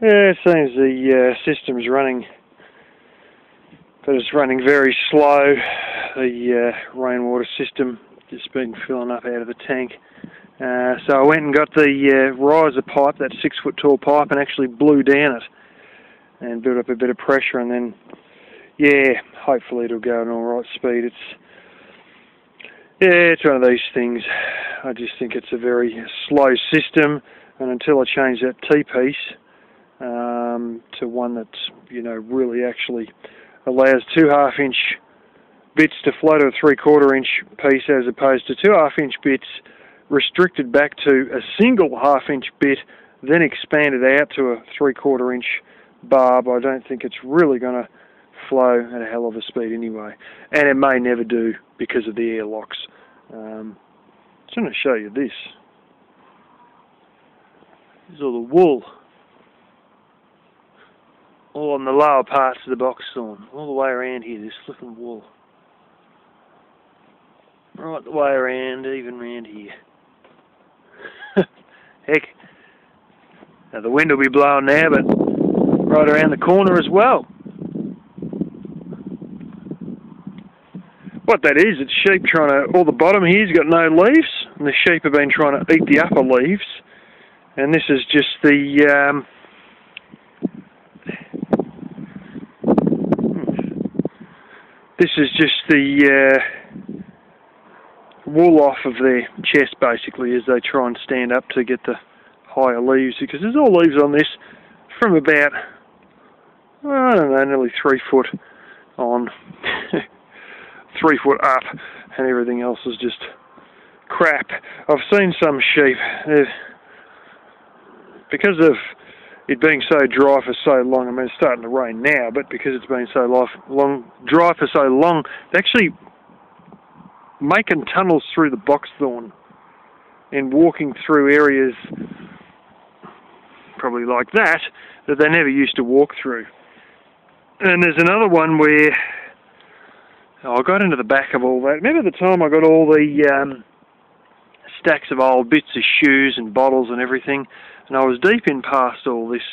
Yeah, it seems the system's running, but it's running very slow. The rainwater system just been filling up out of the tank. So I went and got the riser pipe, that 6 foot tall pipe, and actually blew down it and built up a bit of pressure, and then, yeah, hopefully it'll go at an alright speed. It's one of these things. I just think it's a very slow system, and until I change that T-piece to one that's, you know, really actually allows 2 half-inch bits to flow to a 3/4 inch piece as opposed to 2 half-inch bits restricted back to a single half-inch bit, then expanded out to a 3/4 inch barb, I don't think it's really going to flow at a hell of a speed anyway. And it may never do because of the airlocks. I'm just going to show you this. This is all the wool. All on the lower parts of the box thorn. All the way around here, this flipping wool. Right the way around, even around here. Heck. Now the wind will be blowing now, but right around the corner as well. What that is, it's sheep trying to, all the bottom here's got no leaves, and the sheep have been trying to eat the upper leaves. And this is just the, wool off of their chest, basically, as they try and stand up to get the higher leaves, because there's all leaves on this from about, I don't know, nearly 3 foot on, 3 foot up, and everything else is just crap. I've seen some sheep, because of it being so dry for so long, I mean, it's starting to rain now, but because it's been so dry for so long, they actually making tunnels through the boxthorn and walking through areas probably like that they never used to walk through. And there's another one where I got into the back of all that. Remember the time I got all the stacks of old bits of shoes and bottles and everything, and I was deep in past all this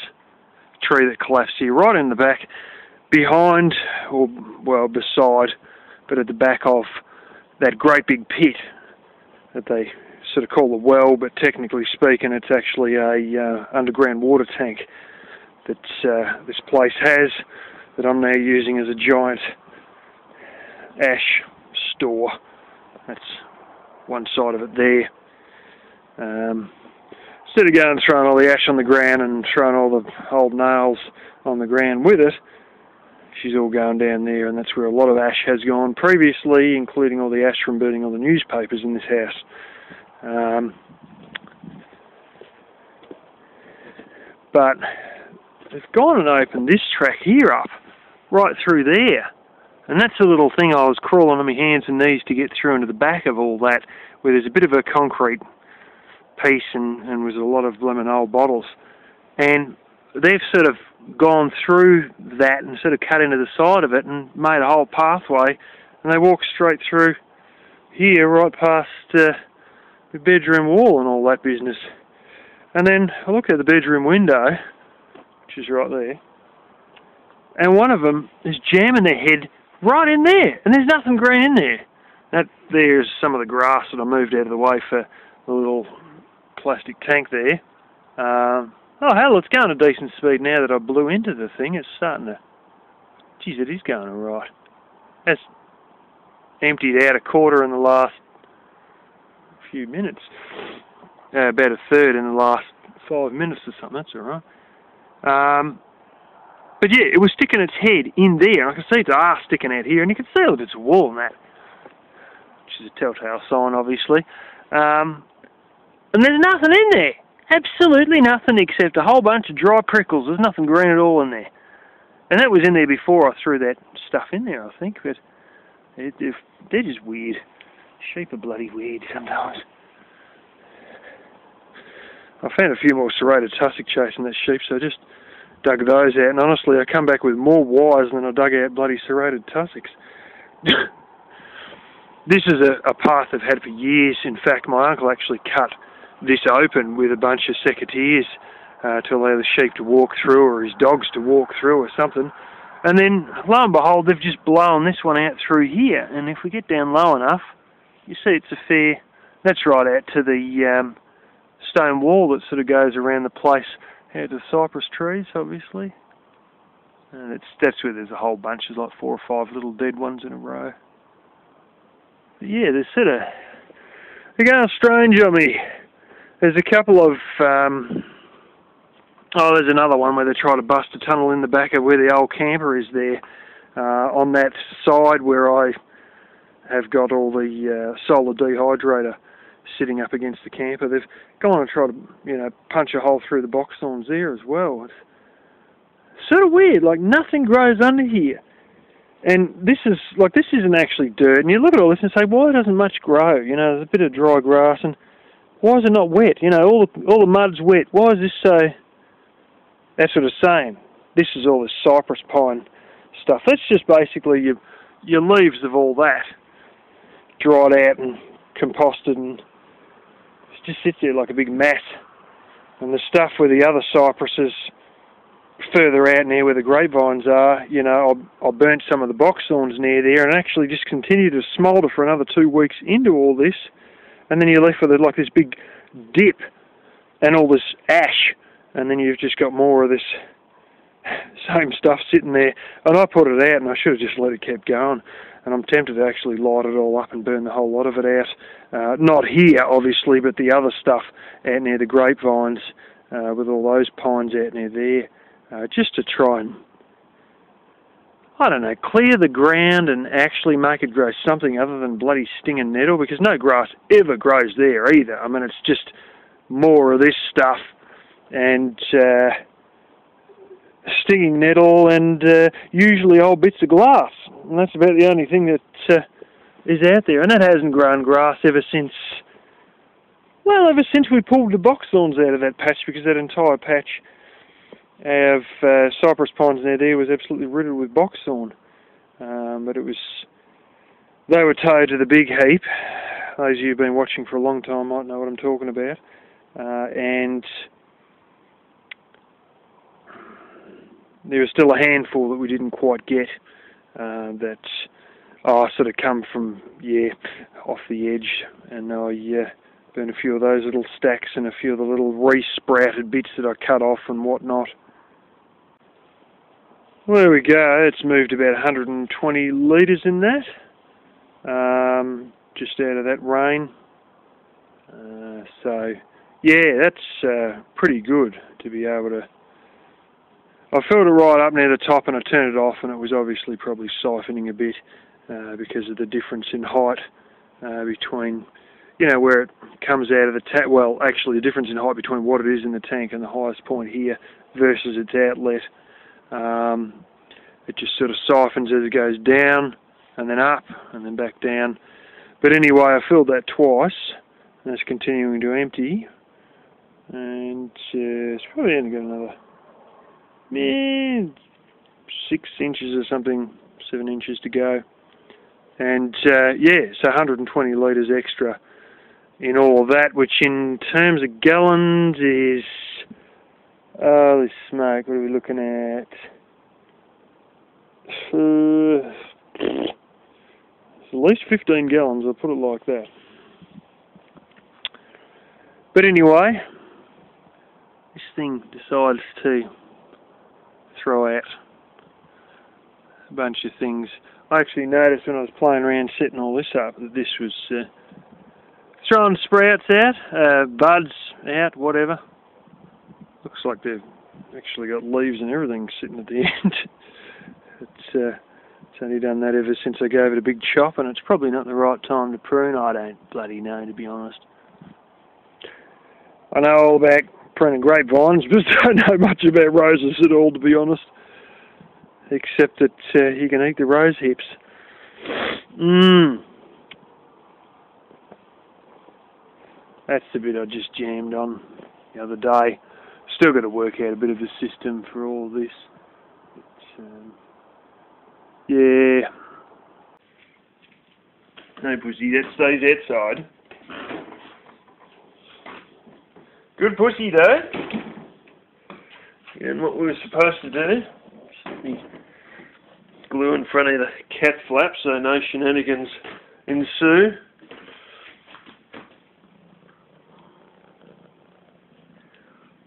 tree that collapsed here, right in the back, behind, or well beside, but at the back of that great big pit that they sort of call a well, but technically speaking it's actually a underground water tank that this place has, that I'm now using as a giant ash store. That's one side of it there. Instead of going and throwing all the ash on the ground and throwing all the old nails on the ground with it, she's all going down there, and that's where a lot of ash has gone previously, including all the ash from burning all the newspapers in this house. But they've gone and opened this track here up, right through there. And that's a little thing I was crawling on my hands and knees to get through into the back of all that, where there's a bit of a concrete piece and was a lot of blooming old bottles. And they've sort of gone through that and sort of cut into the side of it and made a whole pathway, and they walk straight through here, right past the bedroom wall and all that business. And then I look at the bedroom window, which is right there, and one of them is jamming their head right in there, and there's nothing green in there. That there's some of the grass that I moved out of the way for the little plastic tank there. Oh hell, it's going at a decent speed now that I blew into the thing. It's starting to... Geez, it is going alright. It's emptied out a quarter in the last few minutes. About a third in the last 5 minutes or something, that's alright. But yeah, it was sticking its head in there, and I could see its arse sticking out here, and you can see all the bits of wool and that, which is a telltale sign, obviously. And there's nothing in there. Absolutely nothing except a whole bunch of dry prickles. There's nothing green at all in there. And that was in there before I threw that stuff in there, I think. But they're just weird. Sheep are bloody weird sometimes. I found a few more serrated tussock chasing that sheep, so I just dug those out. And honestly, I come back with more wires than I dug out bloody serrated tussocks. This is a path I've had for years. In fact, my uncle actually cut this open with a bunch of secateurs to allow the sheep to walk through, or his dogs to walk through, or something. And then, lo and behold, they've just blown this one out through here. And if we get down low enough, you see it's a fair... That's right out to the stone wall that sort of goes around the place, out to the cypress trees, obviously. And that's where there's a whole bunch. There's like 4 or 5 little dead ones in a row. But yeah, there's sort of... They're going strange on me. There's a couple of... there's another one where they try to bust a tunnel in the back of where the old camper is there. On that side where I have got all the solar dehydrator sitting up against the camper. They've gone and tried to, punch a hole through the box thorns there as well. It's sort of weird, like nothing grows under here. And this isn't actually dirt. And you look at all this and say, why doesn't much grow? There's a bit of dry grass, and why is it not wet? All the mud's wet. Why is this so... That's what it's saying. This is all this cypress pine stuff. That's just basically your leaves of all that dried out and composted, and it just sits there like a big mass. And the stuff where the other cypresses further out near where the grapevines are, I burnt some of the box thorns near there, and actually just continued to smoulder for another 2 weeks into all this, and then you're left with like this big dip and all this ash. And then you've just got more of this same stuff sitting there. And I put it out, and I should have just let it keep going. And I'm tempted to actually light it all up and burn the whole lot of it out. Not here, obviously, but the other stuff out near the grapevines, with all those pines out near there, just to try and, I don't know, clear the ground and actually make it grow something other than bloody stinging nettle, because no grass ever grows there either. I mean, it's just more of this stuff. And stinging nettle, and usually old bits of glass. And that's about the only thing that is out there. And that hasn't grown grass ever since we pulled the box thorns out of that patch, because that entire patch of cypress pines near there was absolutely riddled with box thorn. But they were towed to the big heap. Those of you who've been watching for a long time might know what I'm talking about. And there was still a handful that we didn't quite get, that sort of come from, off the edge, and I burned a few of those little stacks and a few of the little re-sprouted bits that I cut off and whatnot. Well, there we go. It's moved about 120 litres in that, just out of that rain. So, yeah, that's pretty good to be able to... I filled it right up near the top, and I turned it off, and it was obviously probably siphoning a bit because of the difference in height between, where it comes out of the tank. Well, actually, the difference in height between what it is in the tank and the highest point here versus its outlet. It just sort of siphons as it goes down, and then up, and then back down. But anyway, I filled that twice, and it's continuing to empty. And it's probably only got another 6 inches or something, 7 inches to go. And so 120 litres extra in all of that, which in terms of gallons is, this smoke, what are we looking at? It's at least 15 gallons, I'll put it like that. But anyway, this thing decides to throw out a bunch of things. I actually noticed when I was playing around setting all this up that this was throwing sprouts out, buds out, whatever. Looks like they've actually got leaves and everything sitting at the end. It's only done that ever since I gave it a big chop, and it's probably not the right time to prune. I don't bloody know, to be honest. I know all about pruning grapevines, but I don't know much about roses at all, to be honest. Except that you can eat the rose hips. That's the bit I just jammed on the other day. Still got to work out a bit of the system for all this. Yeah. No pussy, that stays outside. Good pussy though. And what we were supposed to do, stick me glue in front of the cat flap so no shenanigans ensue.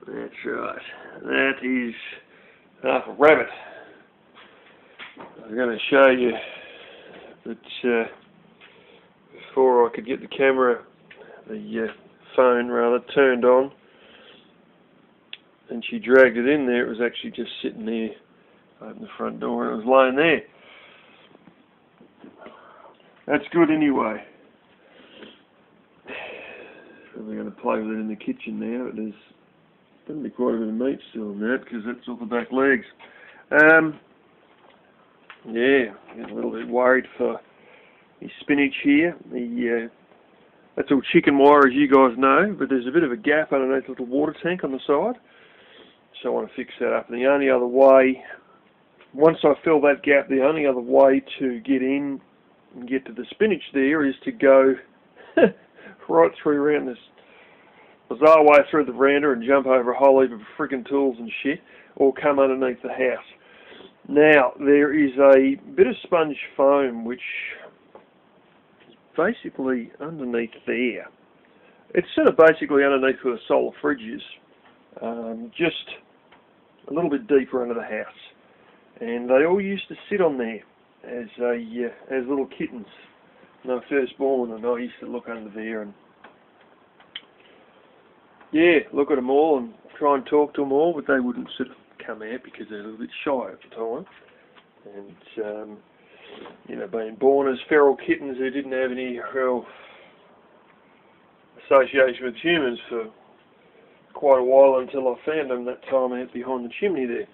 That's right. That is half a rabbit. I'm going to show you that before I could get the camera, the phone rather, turned on, and she dragged it in there. It was actually just sitting there. Opened the front door and it was laying there. That's good anyway. We're going to play with it in the kitchen now. There's going to be quite a bit of meat still in that because that's all the back legs. Yeah, getting a little bit worried for the spinach here. That's all chicken wire, as you guys know, but there's a bit of a gap underneath the little water tank on the side. So I want to fix that up. And the only other way, once I fill that gap, the only other way to get in and get to the spinach there is to go right through around this bizarre way through the veranda and jump over a whole heap of freaking tools and shit, or come underneath the house. Now, there is a bit of sponge foam which is basically underneath there. It's sort of basically underneath where the solar fridge is, just a little bit deeper under the house. And they all used to sit on there as little kittens when they were first born, and I used to look under there and look at them all and try and talk to them all, but they wouldn't sort of come out because they're a little bit shy at the time. And being born as feral kittens who didn't have any real association with humans for quite a while until I found them that time out behind the chimney there.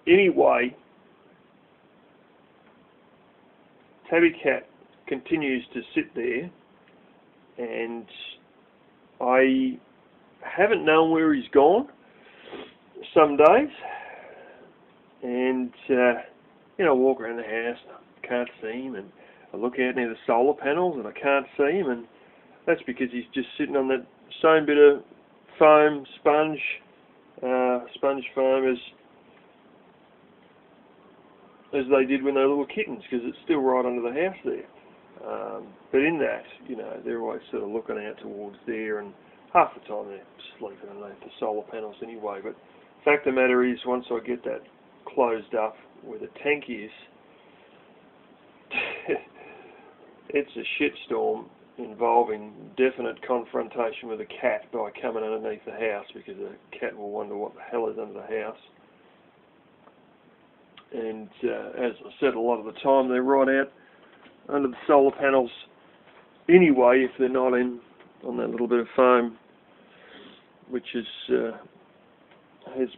Anyway, Tabby Cat continues to sit there, and I haven't known where he's gone some days, and walk around the house and I can't see him, and I look out near the solar panels and I can't see him, and that's because he's just sitting on that same bit of foam, sponge foam as they did when they were little kittens, because it's still right under the house there. But in that, they're always sort of looking out towards there, and half the time they're sleeping underneath the solar panels anyway. But the fact of the matter is, once I get that closed up where the tank is, it's a shitstorm involving definite confrontation with a cat by coming underneath the house, because the cat will wonder what the hell is under the house. And as I said, a lot of the time they're right out under the solar panels anyway, if they're not in on that little bit of foam, which has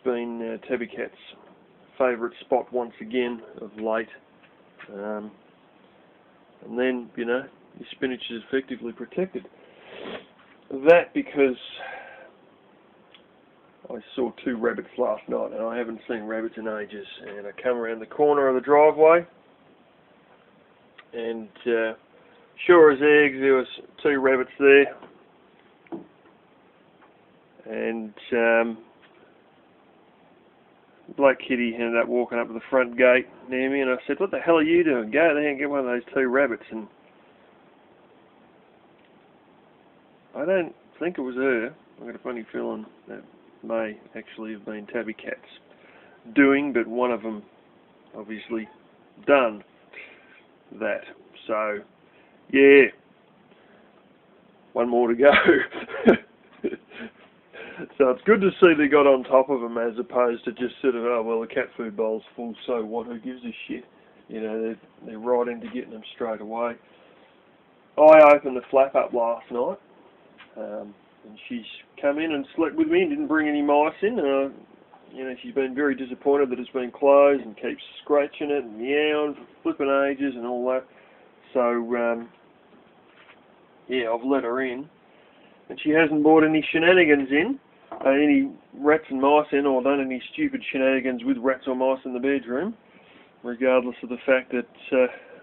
been Tabby Cat's favourite spot once again of late. And then, your spinach is effectively protected. That because I saw 2 rabbits last night, and I haven't seen rabbits in ages, and I come around the corner of the driveway, and sure as eggs, there was 2 rabbits there, and Black Kitty ended up walking up to the front gate near me, and I said, "What the hell are you doing? Go there and get one of those 2 rabbits." And I don't think it was her. I've got a funny feeling that may actually have been Tabby Cat's doing, but one of them obviously done that. So, one more to go. So it's good to see they got on top of them, as opposed to just sort of, oh well, the cat food bowl's full, so what, who gives a shit? They're right into getting them straight away. I opened the flap up last night, and she's come in and slept with me and didn't bring any mice in. She's been very disappointed that it's been closed and keeps scratching it and meowing for flipping ages and all that. So, I've let her in, and she hasn't brought any shenanigans in, any rats and mice in, or done any stupid shenanigans with rats or mice in the bedroom, regardless of the fact that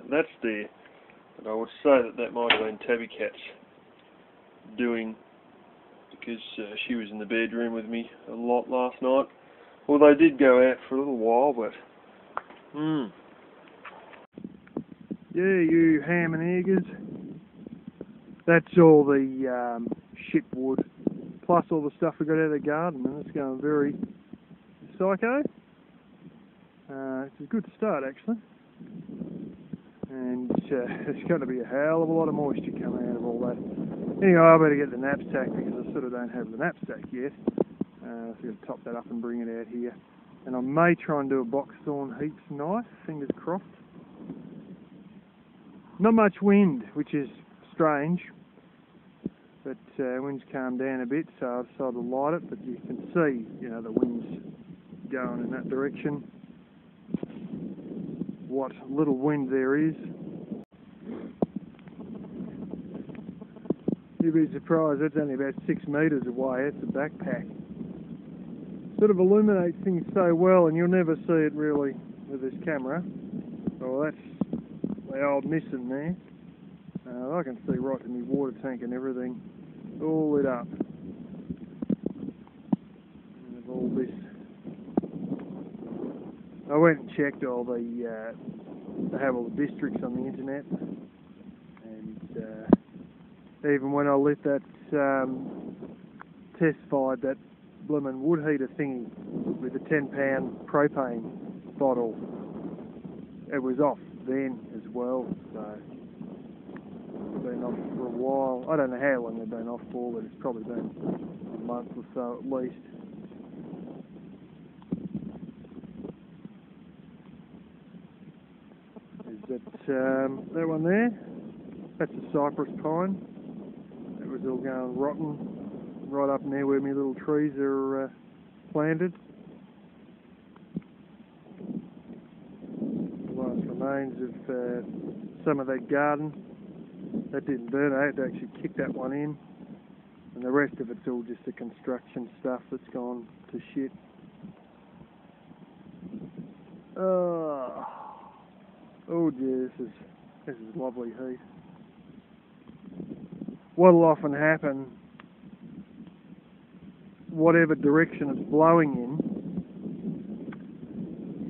that's there. But I would say that might have been Tabby Cat's doing, because she was in the bedroom with me a lot last night. Although I did go out for a little while, but... Yeah, you ham and eggers. That's all the shit wood, plus all the stuff we got out of the garden, and it's going very psycho. It's a good start, actually. And there's going to be a hell of a lot of moisture coming out of all that. Anyway, I better get the knapsack because I sort of don't have the knapsack yet. So I'm going to top that up and bring it out here. And I may try and do a box thorn heaps knife, fingers crossed. Not much wind, which is strange, but wind's calmed down a bit, so I've decided to light it, but you can see, you know, the wind's going in that direction. What little wind there is. You'd be surprised, that's only about 6 metres away. It's a backpack. Sort of illuminates things so well, and you'll never see it really with this camera. Oh, that's the old Nissan there. I can see right to my water tank and everything, all lit up. And all this. I went and checked all the, they have all the districts on the internet, and even when I lit that test fired that bloomin' wood heater thingy with a 10-pound propane bottle, it was off then as well, so it's been off for a while. I don't know how long they've been off for, but it's probably been a month or so at least. Is that one there? That's a cypress pine. It was all going rotten right up in there where my little trees are planted. Remains of some of that garden. That didn't burn. I had to actually kick that one in, and the rest of it's all just the construction stuff that's gone to shit. Oh dear, this is lovely heat. What'll often happen, whatever direction it's blowing in,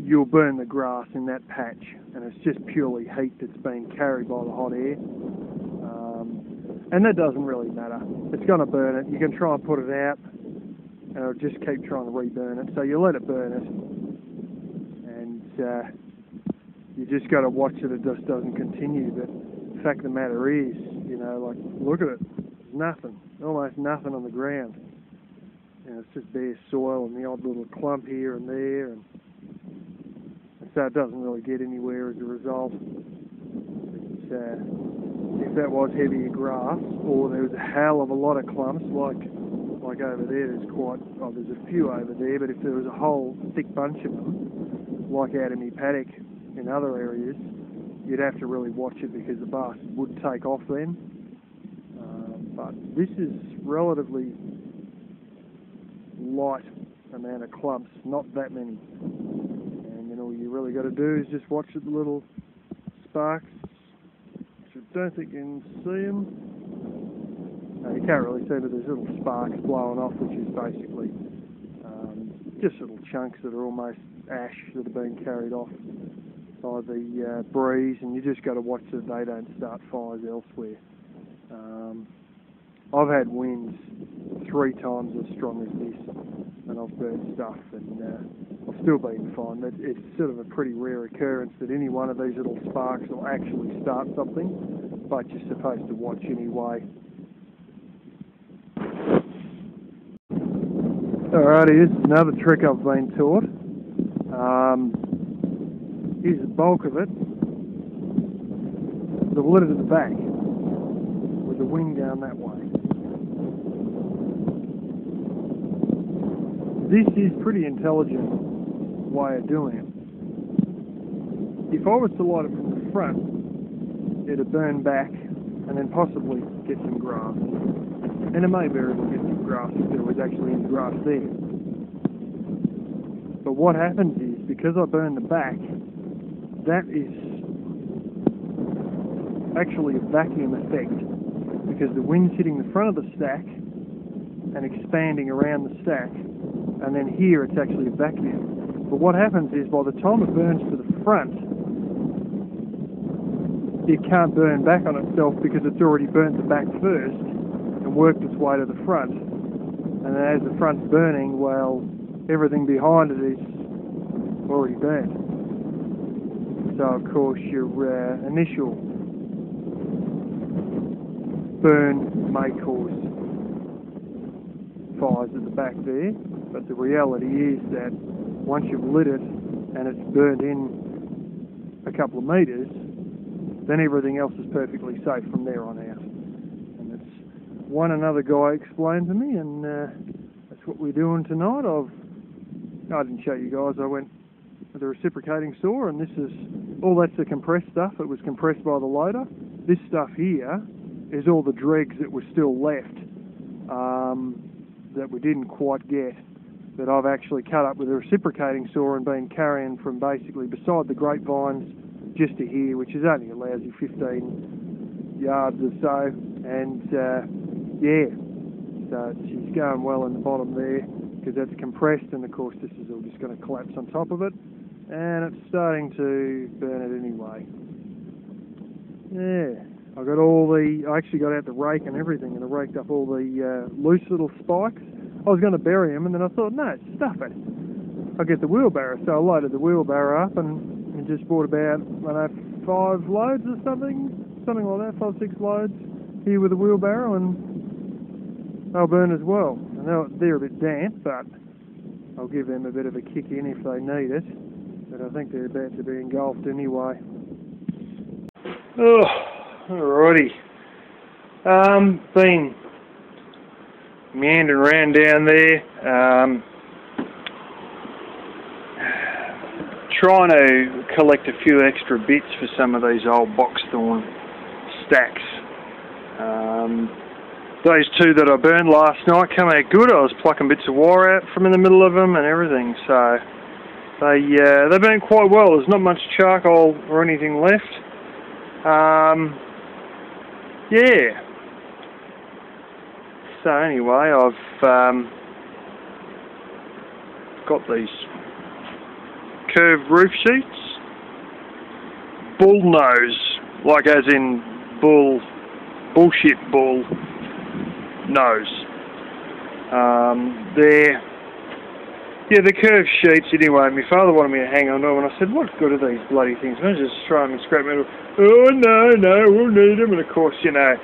you'll burn the grass in that patch, and it's just purely heat that's being carried by the hot air. And that doesn't really matter. It's going to burn it. You can try and put it out, and it'll just keep trying to reburn it. So you let it burn it, and you just got to watch that it just doesn't continue. But the fact of the matter is, you know, like, look at it. There's nothing, almost nothing on the ground. You know, it's just bare soil and the odd little clump here and there, and so it doesn't really get anywhere as a result. But, if that was heavier grass, or there was a hell of a lot of clumps, like over there, there's a few over there, but if there was a whole thick bunch of them, like out in my paddock in other areas, you'd have to really watch it because the bastard would take off then. But this is relatively light amount of clumps, not that many. And then all you really got to do is just watch the little sparks. I don't think you can see them. No, you can't really see, but there's little sparks blowing off, which is basically just little chunks that are almost ash that are being carried off by the breeze, and you just got to watch that they don't start fires elsewhere. I've had winds 3 times as strong as this, and I've burnt stuff, and I've still been fine. It's sort of a pretty rare occurrence that any one of these little sparks will actually start something, but you're supposed to watch anyway. Alrighty, this is another trick I've been taught. Here's the bulk of it. I've lit it at the back, with the wind going that way. This is pretty intelligent way of doing it. If I was to light it from the front, it'd burn back and then possibly get some grass. And it may very well get some grass if there was actually any grass there. But what happens is, because I burn the back, that is actually a vacuum effect, because the wind's hitting the front of the stack and expanding around the stack, and then here it's actually a vacuum. But what happens is by the time it burns to the front, it can't burn back on itself because it's already burnt the back first and worked its way to the front. And then as the front's burning, well, everything behind it is already burnt. So of course your initial burn may cause fires at the back there, but the reality is that once you've lit it and it's burnt in a couple of metres, then everything else is perfectly safe from there on out. And that's one another guy explained to me, and that's what we're doing tonight. I didn't show you guys, I went with a reciprocating saw, and this is, all that's the compressed stuff. It was compressed by the loader. This stuff here is all the dregs that were still left, that we didn't quite get, that I've actually cut up with a reciprocating saw and been carrying from basically beside the grapevines just to here, which is only a lousy 15 yards or so. And yeah, so she's going well in the bottom there because that's compressed, and of course this is all just going to collapse on top of it, and it's starting to burn it anyway. Yeah, I actually got out the rake and everything, and I raked up all the loose little spikes. I was going to bury them, and then I thought, no, stuff it. I'll get the wheelbarrow. So I loaded the wheelbarrow up and just bought about, I don't know, 5 loads or something like that, 5, 6 loads here with the wheelbarrow, and they'll burn as well. And they're a bit damp, but I'll give them a bit of a kick in if they need it. But I think they're about to be engulfed anyway. Oh, alrighty. Been meandering around down there, trying to collect a few extra bits for some of these old box thorn stacks. Those 2 that I burned last night come out good. I was plucking bits of wire out from in the middle of them and everything, so they burn quite well. There's not much charcoal or anything left. Yeah. So anyway, I've got these curved roof sheets, bull nose, like as in bullshit bull nose. The curved sheets anyway. My father wanted me to hang on to them, and I said, what good are these bloody things? I just throw them in scrap metal. Oh no, we'll need them. And of course, you know,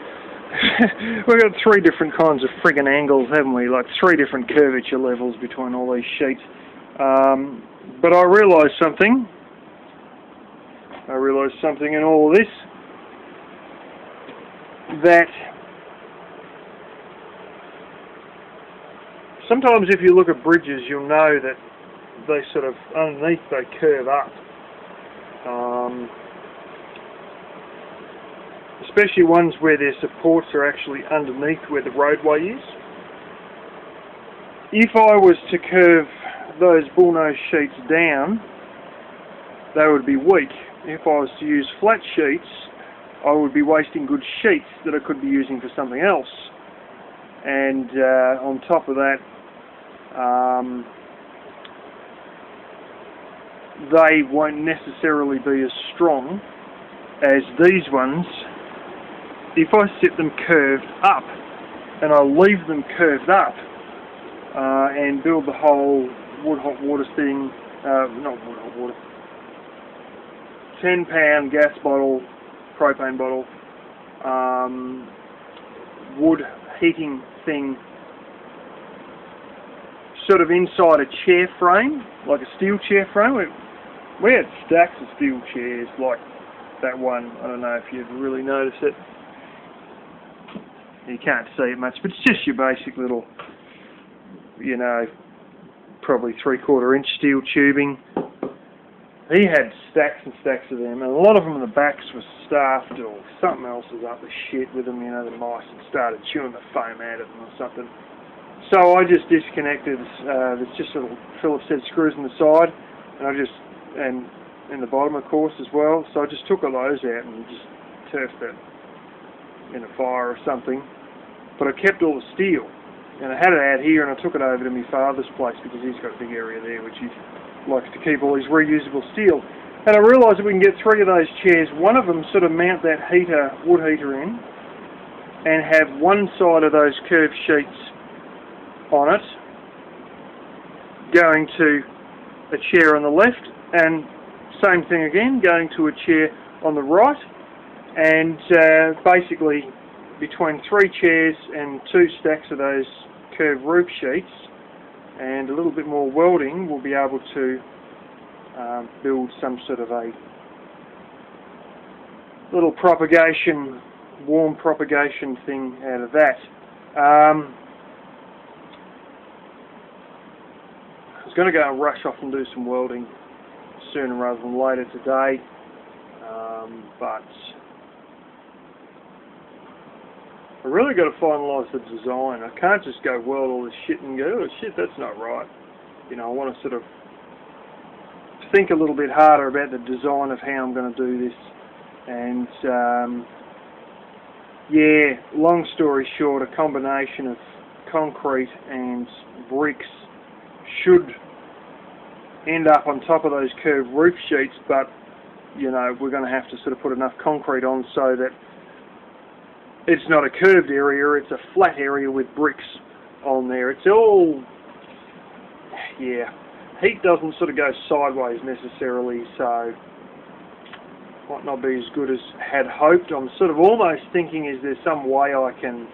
we've got 3 different kinds of friggin' angles, haven't we? Like 3 different curvature levels between all these sheets. But I realised something. In all of this, that sometimes if you look at bridges, you'll know that they sort of, underneath, they curve up. Especially ones where their supports are actually underneath where the roadway is. If I was to curve those bullnose sheets down, they would be weak. If I was to use flat sheets, I would be wasting good sheets that I could be using for something else. And on top of that, they won't necessarily be as strong as these ones if I set them curved up, and I leave them curved up and build the whole wood hot water thing, not wood hot water, 10-pound gas bottle, propane bottle, wood heating thing, sort of inside a chair frame, like a steel chair frame. We had stacks of steel chairs like that one. I don't know if you've really noticed it. You can't see it much, but it's just your basic little, you know, probably 3/4 inch steel tubing. He had stacks and stacks of them, and a lot of them in the backs were stuffed, or something else was up the shit with them. You know, the mice had started chewing the foam out of them or something. So I just disconnected. There's just little Phillips head screws on the side, and in the bottom, of course, as well. So I just took all those out and just turfed it. in a fire or something, but I kept all the steel. And I had it out here, and I took it over to my father's place because he's got a big area there which he likes to keep all his reusable steel. And I realised that we can get 3 of those chairs. One of them sort of mount that wood heater in, and have one side of those curved sheets on it going to a chair on the left, and same thing again, going to a chair on the right, and basically between 3 chairs and 2 stacks of those curved roof sheets and a little bit more welding, we'll be able to build some sort of a little propagation, warm propagation thing out of that. I was going to go and rush off and do some welding sooner rather than later today, but I really got to finalise the design. I can't just go weld all this shit and go, oh shit, that's not right. You know, I want to sort of think a little bit harder about the design of how I'm going to do this. And yeah, long story short, a combination of concrete and bricks should end up on top of those curved roof sheets, but you know, we're going to have to sort of put enough concrete on so that it's not a curved area, it's a flat area with bricks on there. It's all, yeah, heat doesn't sort of go sideways necessarily, so might not be as good as had hoped. I'm sort of almost thinking, is there some way I can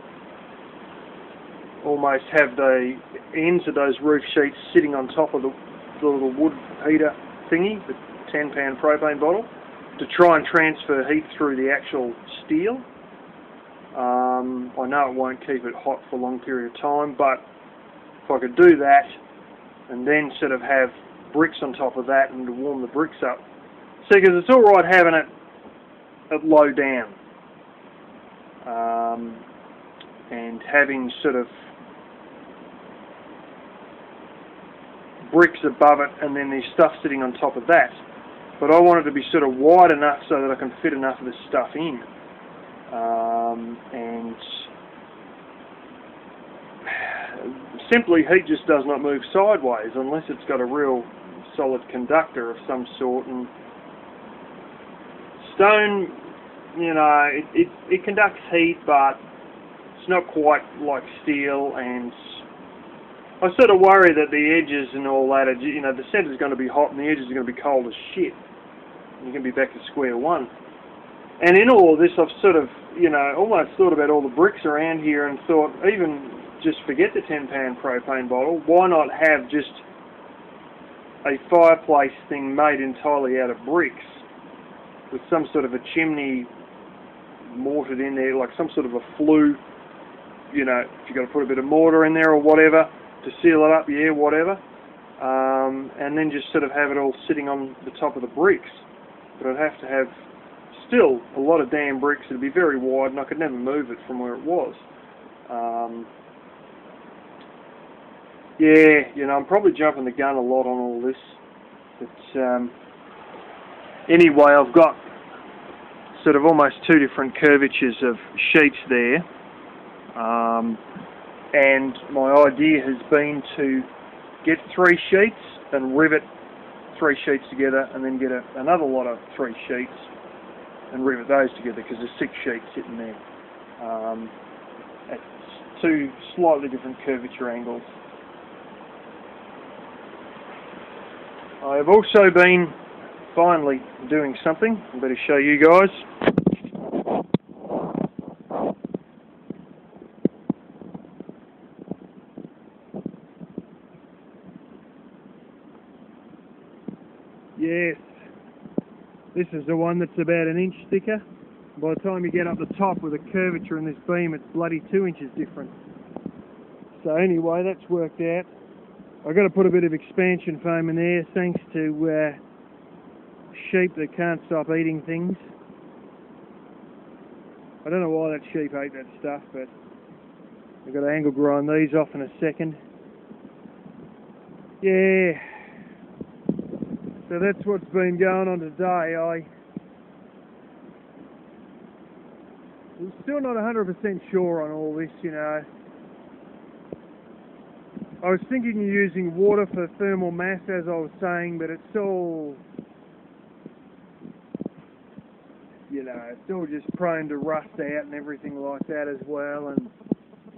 almost have the ends of those roof sheets sitting on top of the little wood heater thingy, the 10-pound propane bottle, to try and transfer heat through the actual steel. I know it won't keep it hot for a long period of time, but if I could do that and then sort of have bricks on top of that and to warm the bricks up. See, because it's alright having it at low down and having sort of bricks above it and then there's stuff sitting on top of that. But I want it to be sort of wide enough so that I can fit enough of this stuff in. And simply heat just does not move sideways unless it's got a real solid conductor of some sort. And stone, you know, it conducts heat, but it's not quite like steel, and I sort of worry that the edges and all that, you know, the centre's going to be hot and the edges are going to be cold as shit. You're going to be back to square one. And in all of this, I've sort of, you know, almost thought about all the bricks around here and thought, even just forget the 10-pound propane bottle. Why not have just a fireplace thing made entirely out of bricks with some sort of a chimney mortared in there, like some sort of a flue, you know, if you've got to put a bit of mortar in there or whatever to seal it up, yeah, whatever. And then just sort of have it all sitting on the top of the bricks. But I'd have to have still a lot of damn bricks. It'd be very wide and I could never move it from where it was. Yeah, you know, I'm probably jumping the gun a lot on all this. But anyway, I've got sort of almost 2 different curvatures of sheets there. And my idea has been to get 3 sheets and rivet 3 sheets together and then get another lot of 3 sheets and rivet those together, because there's 6 sheets sitting there at 2 slightly different curvature angles. I have also been finally doing something. I better show you guys. Yes, this is the one that's about 1 inch thicker. By the time you get up the top with a curvature in this beam, it's bloody 2 inches different. So anyway, that's worked out. I've got to put a bit of expansion foam in there, thanks to sheep that can't stop eating things. I don't know why that sheep ate that stuff, but I've got to angle grind these off in a second. Yeah. So that's what's been going on today. I was Still not 100% sure on all this, you know. I was thinking of using water for thermal mass, as I was saying, but it's all, you know, it's all just prone to rust out and everything like that as well, and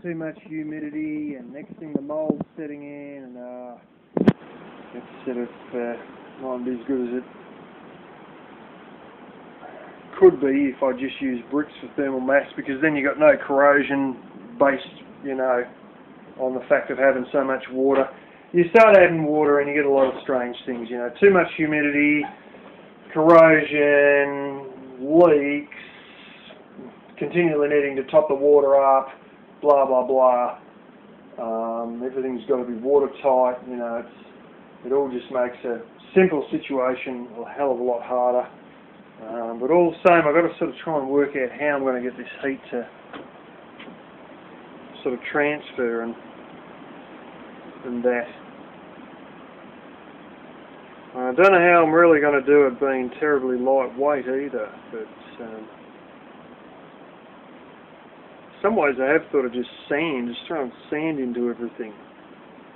too much humidity, and next thing the mold's setting in, and it's sort of not be as good as it could be if I just use bricks for thermal mass, because then you got no corrosion based, you know, on the fact of having so much water. You start adding water and you get a lot of strange things, you know, too much humidity, corrosion, leaks, continually needing to top the water up, blah blah blah. Everything's got to be watertight, you know, it all just makes a simple situation a hell of a lot harder. But all the same, I've got to sort of try and work out how I'm going to get this heat to sort of transfer and that. I don't know how I'm really going to do it being terribly lightweight either, but some ways I have thought of just sand, just throwing sand into everything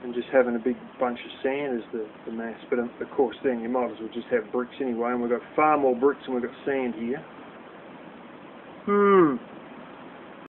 and just having a big bunch of sand as the mass, but of course then you might as well just have bricks anyway, and we've got far more bricks than we've got sand here.